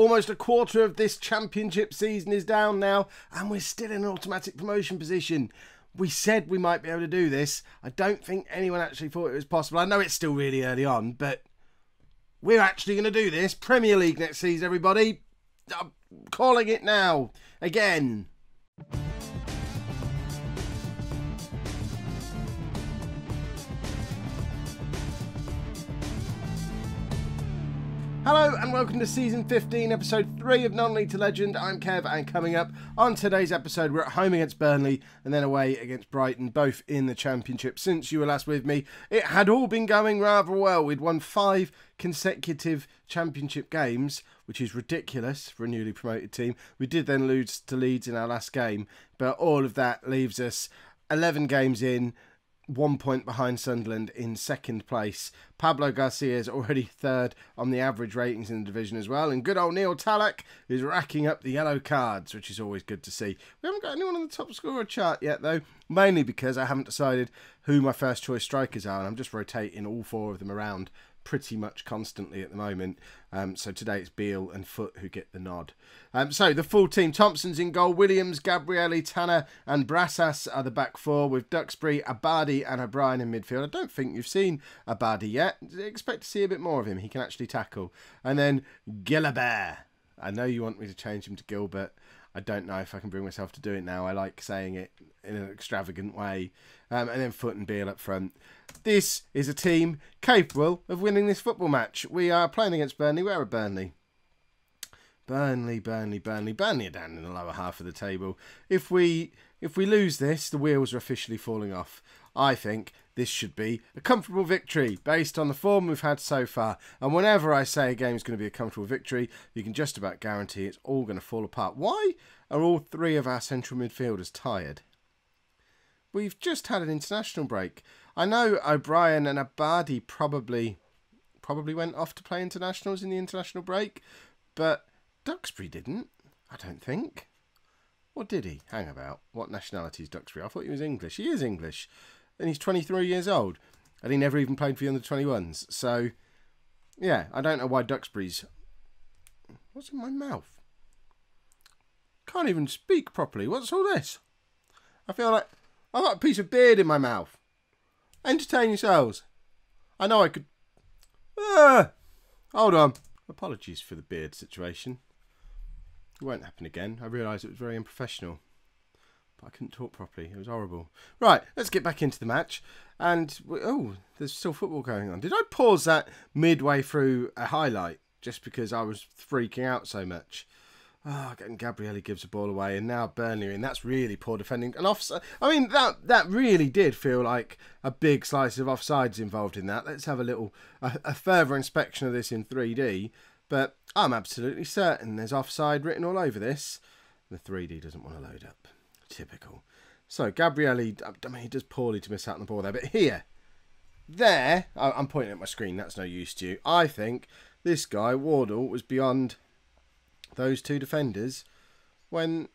Almost a quarter of this championship season is down now, and we're still in an automatic promotion position. We said we might be able to do this. I don't think anyone actually thought it was possible. I know it's still really early on, but we're actually going to do this. Premier League next season, everybody. I'm calling it now. Again. Hello and welcome to Season 15, Episode 3 of Non-League to Legend. I'm Kev, and coming up on today's episode, we're at home against Burnley and then away against Brighton, both in the Championship. Since you were last with me, it had all been going rather well. We'd won 5 consecutive Championship games, which is ridiculous for a newly promoted team. We did then lose to Leeds in our last game, but all of that leaves us 11 games in, 1 point behind Sunderland in second place. Pablo Garcia is already third on the average ratings in the division as well. And good old Neil Tholarp is racking up the yellow cards, which is always good to see. We haven't got anyone on the top scorer chart yet, though, mainly because I haven't decided who my first choice strikers are, and I'm just rotating all 4 of them around pretty much constantly at the moment. So today it's Beale and Foot who get the nod. So the full team: Thompson's in goal, Williams, Gabrielli, Tanner and Brassas are the back 4, with Duxbury, Abadi and O'Brien in midfield. I don't think you've seen Abadi yet. Expect to see a bit more of him. He can actually tackle. And then Gillabert. I know you want me to change him to Gilbert. I don't know if I can bring myself to do it now. I like saying it in an extravagant way. And then Foot and Beale up front. This is a team capable of winning this football match. We are playing against Burnley. Where are Burnley? Burnley are down in the lower half of the table. If we lose this, the wheels are officially falling off. I think this should be a comfortable victory based on the form we've had so far. And whenever I say a game is going to be a comfortable victory, you can just about guarantee it's all going to fall apart. Why are all 3 of our central midfielders tired? We've just had an international break. I know O'Brien and Abadi probably went off to play internationals in the international break, but Duxbury didn't, I don't think. Or did he? Hang about. What nationality is Duxbury? I thought he was English. He is English. And he's 23 years old. And he never even played for the under-21s. So, yeah, I don't know why Duxbury's... What's in my mouth? Can't even speak properly. What's all this? I feel like I've got a piece of beard in my mouth. Entertain yourselves. I know I could... Hold on. Apologies for the beard situation. It won't happen again. I realised it was very unprofessional. But I couldn't talk properly. It was horrible. Right, let's get back into the match. And, oh, there's still football going on. Did I pause that midway through a highlight just because I was freaking out so much? Oh, and Gabrielli gives the ball away, and now Burnley are in. That's really poor defending. And offside. I mean, that really did feel like a big slice of offsides involved in that. Let's have a further inspection of this in 3D. But I'm absolutely certain there's offside written all over this. The 3D doesn't want to load up. Typical. So Gabrielli, I mean, he does poorly to miss out on the ball there. But here, there, I'm pointing at my screen. That's no use to you. I think this guy, Wardle, was beyond those 2 defenders when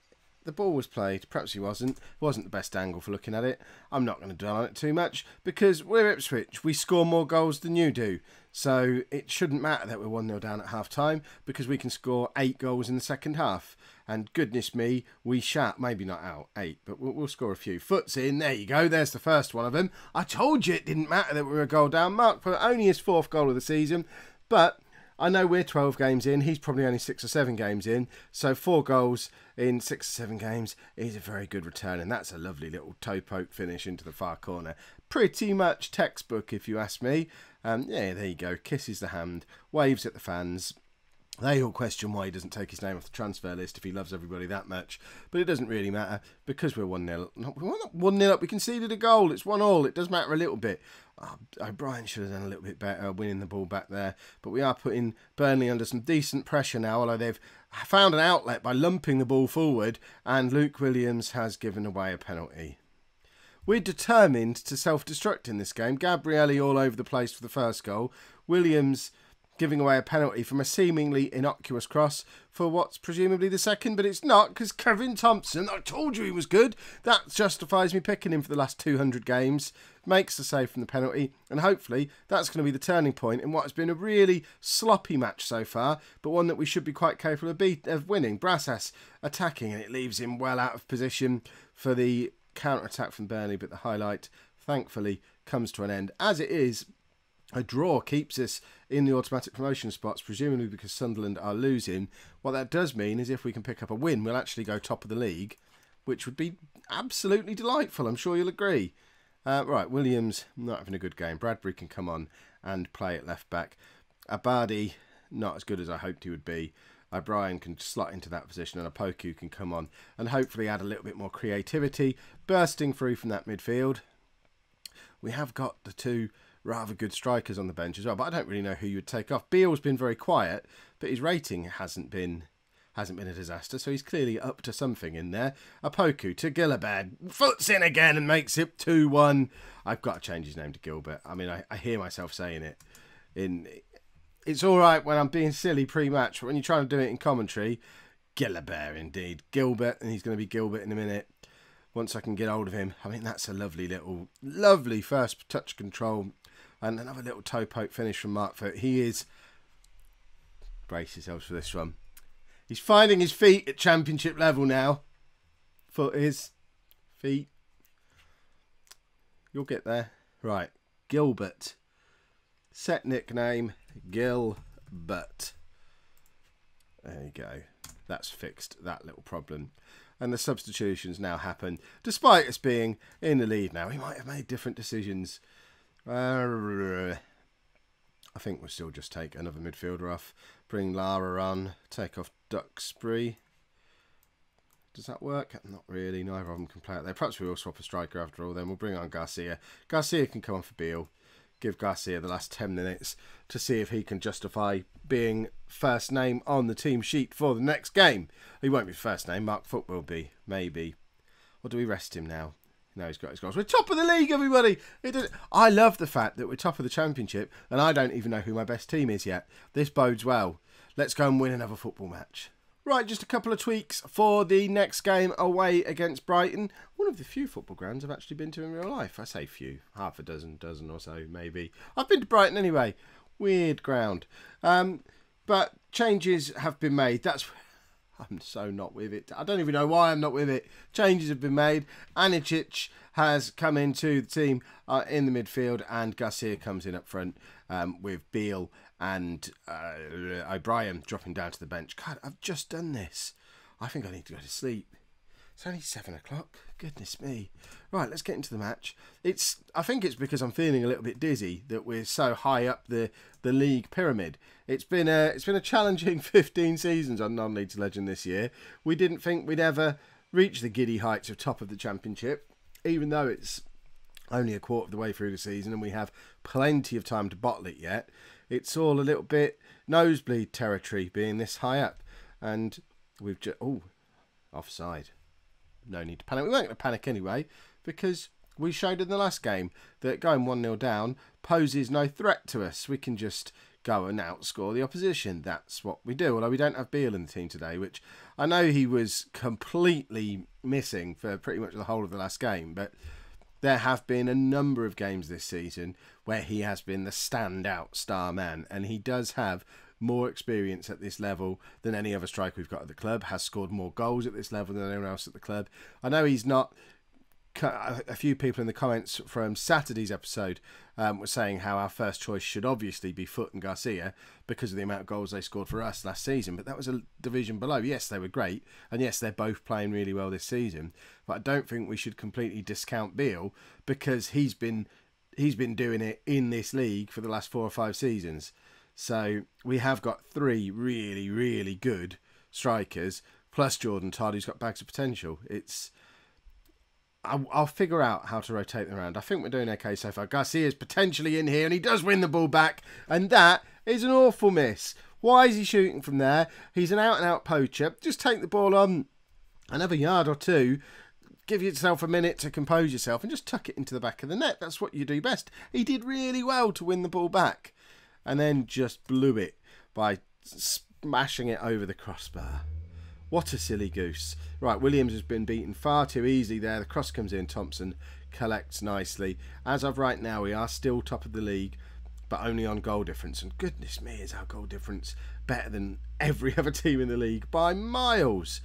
the ball was played. Perhaps he wasn't. It wasn't the best angle for looking at it. I'm not going to dwell on it too much because we're Ipswich. We score more goals than you do. So it shouldn't matter that we're 1-0 down at half-time because we can score 8 goals in the second half. And goodness me, we shan't. Maybe not out 8, but we'll score a few. Foot's in. There you go. There's the first one of them. I told you it didn't matter that we were a goal down. Mark for only his 4th goal of the season. But I know we're 12 games in. He's probably only 6 or 7 games in. So 4 goals in 6 or 7 games is a very good return. And that's a lovely little toe poke finish into the far corner. Pretty much textbook, if you ask me. Yeah, there you go. Kisses the hand. Waves at the fans. They all question why he doesn't take his name off the transfer list if he loves everybody that much. But it doesn't really matter because we're 1-0. We're not 1-0 up. We conceded a goal. It's 1-1. It does matter a little bit. Oh, O'Brien should have done a little bit better winning the ball back there. But we are putting Burnley under some decent pressure now, although they've found an outlet by lumping the ball forward, and Luke Williams has given away a penalty. We're determined to self-destruct in this game. Gabrielli all over the place for the first goal. Williams giving away a penalty from a seemingly innocuous cross for what's presumably the second, but it's not, because Kevin Thompson, I told you he was good. That justifies me picking him for the last 200 games, makes the save from the penalty, and hopefully that's going to be the turning point in what has been a really sloppy match so far, but one that we should be quite capable of winning. Brassas attacking, and it leaves him well out of position for the counter-attack from Burnley, but the highlight, thankfully, comes to an end. As it is, a draw keeps us in the automatic promotion spots, presumably because Sunderland are losing. What that does mean is if we can pick up a win, we'll actually go top of the league, which would be absolutely delightful. I'm sure you'll agree. Right, Williams not having a good game. Bradbury can come on and play at left back. Abadi not as good as I hoped he would be. O'Brien can slot into that position, and Opoku can come on and hopefully add a little bit more creativity, bursting through from that midfield. We have got the two rather good strikers on the bench as well, but I don't really know who you would take off. Beale's been very quiet, but his rating hasn't been a disaster, so he's clearly up to something in there. Opoku to Gillibert, foots in again and makes it 2-1. I've got to change his name to Gilbert. I mean, I hear myself saying it. It's all right when I'm being silly pre-match, but when you're trying to do it in commentary, Gillibert indeed. Gilbert, and he's going to be Gilbert in a minute. Once I can get hold of him. I mean, that's a lovely first touch control. And another little toe poke finish from Mark Foot. He is... Brace yourselves for this one. He's finding his feet at championship level now. Foot is. Feet. You'll get there. Right. Gilbert. Set nickname. Gilbert. There you go. That's fixed that little problem. And the substitutions now happen. Despite us being in the lead now, we might have made different decisions. I think we'll still just take another midfielder off. Bring Lara on. Take off Duxbury. Does that work? Not really. Neither of them can play out there. Perhaps we will swap a striker after all. Then we'll bring on Garcia. Garcia can come on for Beale. Give Garcia the last 10 minutes to see if he can justify being first name on the team sheet for the next game. He won't be first name. Mark Foot will be. Maybe. Or do we rest him now? No, he's got his goals. We're top of the league, everybody. I love the fact that we're top of the championship and I don't even know who my best team is yet. This bodes well. Let's go and win another football match. Right, just a couple of tweaks for the next game away against Brighton. One of the few football grounds I've actually been to in real life. I say few, half a dozen or so, maybe. I've been to Brighton anyway. Weird ground. But changes have been made. I'm so not with it. I don't even know why I'm not with it. Changes have been made. Anicic has come into the team in the midfield, and Garcia comes in up front with Beale and O'Brien dropping down to the bench. God, I've just done this. I think I need to go to sleep. It's only 7 o'clock. Goodness me. Right, let's get into the match. I think it's because I'm feeling a little bit dizzy that we're so high up the league pyramid. It's been a challenging 15 seasons on Non-League to Legend this year. We didn't think we'd ever reach the giddy heights of top of the championship, even though it's only a quarter of the way through the season and we have plenty of time to bottle it yet. It's all a little bit nosebleed territory being this high up. And we've just... Oh, offside. No need to panic. We weren't going to panic anyway, because we showed in the last game that going 1-0 down poses no threat to us. We can just go and outscore the opposition. That's what we do. Although we don't have Beale in the team today, which I know he was completely missing for pretty much the whole of the last game, but there have been a number of games this season where he has been the standout star man, and he does have more experience at this level than any other striker we've got at the club, has scored more goals at this level than anyone else at the club. I know he's not... A few people in the comments from Saturday's episode were saying how our first choice should obviously be Foot and Garcia because of the amount of goals they scored for us last season, but that was a division below. Yes, they were great, and yes, they're both playing really well this season, but I don't think we should completely discount Beale because he's been doing it in this league for the last 4 or 5 seasons. So we have got 3 really, really good strikers, plus Jordan Todd, who's got bags of potential. I'll figure out how to rotate them around. I think we're doing okay so far. Garcia's potentially in here, and he does win the ball back, and that is an awful miss. Why is he shooting from there? He's an out-and-out poacher. Just take the ball on another yard or 2, give yourself a minute to compose yourself, and just tuck it into the back of the net. That's what you do best. He did really well to win the ball back. and then just blew it by smashing it over the crossbar. What a silly goose. Right, Williams has been beaten far too easy there. The cross comes in. Thompson collects nicely. As of right now, we are still top of the league, but only on goal difference. And goodness me, is our goal difference better than every other team in the league by miles.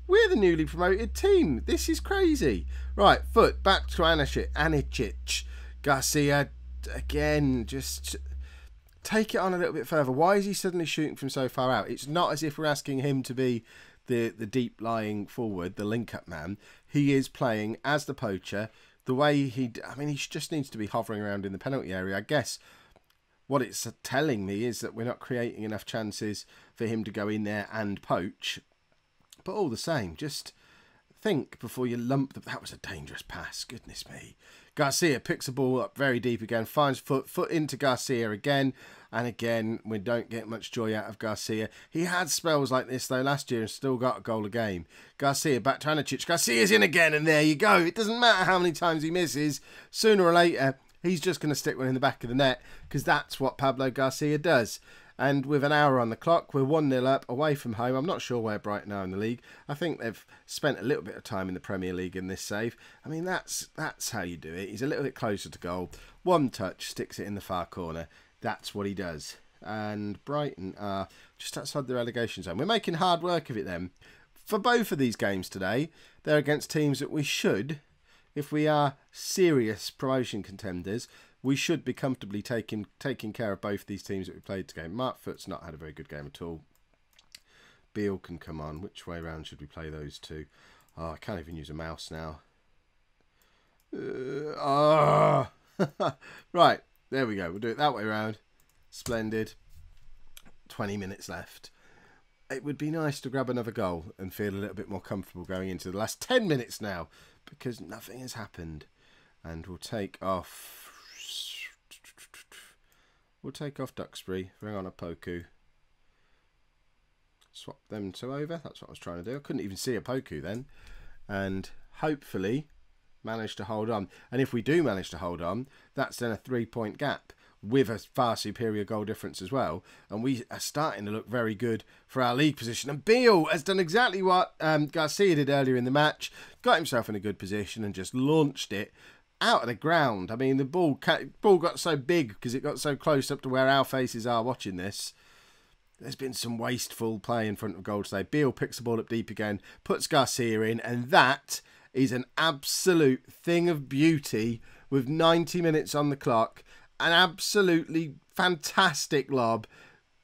We're the newly promoted team. This is crazy. Right, foot back to Anicic. Garcia again, just take it on a little bit further. Why is he suddenly shooting from so far out? It's not as if we're asking him to be the deep lying forward, the link up man. He is playing as the poacher. The way he just needs to be hovering around in the penalty area. I guess what it's telling me is that we're not creating enough chances for him to go in there and poach. But all the same, just think before you lump them. That was a dangerous pass. Goodness me. Garcia picks the ball up very deep again, finds foot into Garcia again. And again, we don't get much joy out of Garcia. He had spells like this, though, last year and still got a goal a game. Garcia back to Anicic. Garcia's in again, and there you go. It doesn't matter how many times he misses. Sooner or later, he's just going to stick one in the back of the net, because that's what Pablo Garcia does. And with an hour on the clock, we're 1-0 up away from home. I'm not sure where Brighton are in the league. I think they've spent a little bit of time in the Premier League in this save. I mean, that's how you do it. He's a little bit closer to goal. One touch, sticks it in the far corner. That's what he does. And Brighton are just outside the relegation zone. We're making hard work of it then. For both of these games today, they're against teams that we should, if we are serious promotion contenders, we should be comfortably taking care of both these teams that we played today. Mark Foot's not had a very good game at all. Beale can come on. Which way round should we play those two? Oh, I can't even use a mouse now. Right, there we go. We'll do it that way round. Splendid. 20 minutes left. It would be nice to grab another goal and feel a little bit more comfortable going into the last 10 minutes now, because nothing has happened. And we'll take off... We'll take off Duxbury, bring on a Poku. Swap them two over. That's what I was trying to do. I couldn't even see a Poku then. And hopefully manage to hold on. And if we do manage to hold on, that's then a 3-point gap with a far superior goal difference as well. And we are starting to look very good for our league position. And Beale has done exactly what Garcia did earlier in the match. Got himself in a good position and just launched it out of the ground. I mean, the ball got so big because it got so close up to where our faces are watching this. There's been some wasteful play in front of goal today. Beale picks the ball up deep again, puts Garcia in, and that is an absolute thing of beauty with 90 minutes on the clock. An absolutely fantastic lob.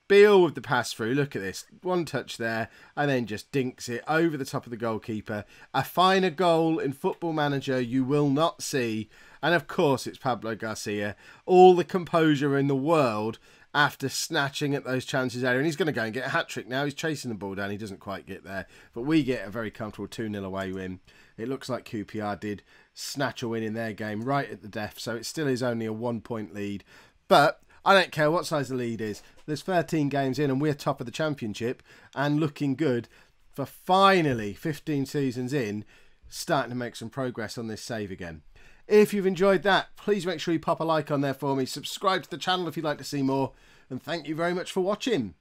Beale with the pass through. Look at this. One touch there and then just dinks it over the top of the goalkeeper. A finer goal in Football Manager you will not see. And of course it's Pablo Garcia. All the composure in the world after snatching at those chances earlier. And he's going to go and get a hat-trick now. He's chasing the ball down. He doesn't quite get there. But we get a very comfortable 2-0 away win. It looks like QPR did snatch a win in their game right at the death. So it still is only a 1-point lead. But I don't care what size the lead is. There's 13 games in and we're top of the championship and looking good for finally 15 seasons in, starting to make some progress on this save again. If you've enjoyed that, please make sure you pop a like on there for me. Subscribe to the channel if you'd like to see more. And thank you very much for watching.